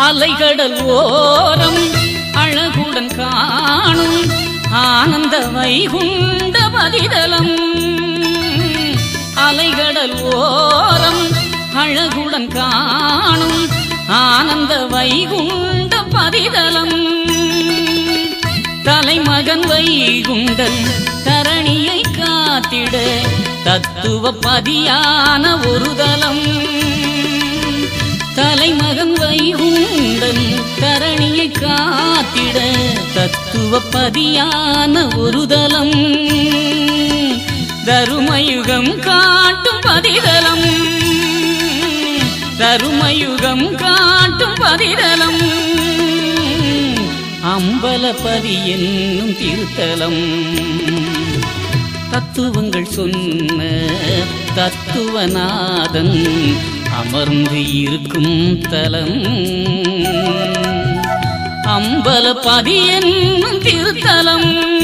அலைகடல் ஓரம் அழகுடன் காணும் ஆனந்த வைகுண்ட பதிதலம். அலைகடல் ஓரம் அழகுடன் காணும் ஆனந்த வைகுண்ட பதிதலம். தலைமகன் வைகுண்டன் தரணியை காத்திட தத்துவ பதியான ஒரு தலம். தலைமகன் வைகுண்டன் தரணியை காத்திட தத்துவ பதியான ஒரு தலம். தருமயுகம் காட்டும் பதிதலம். தருமயுகம் காட்டும் பதிதலம். அம்பலபதி என்னும் திருத்தலம். தத்துவங்கள் சொன்ன தத்துவநாதன் அமர்ந்து இருக்கும் தலம். அம்பலபதி என்னும் திருத்தலம்.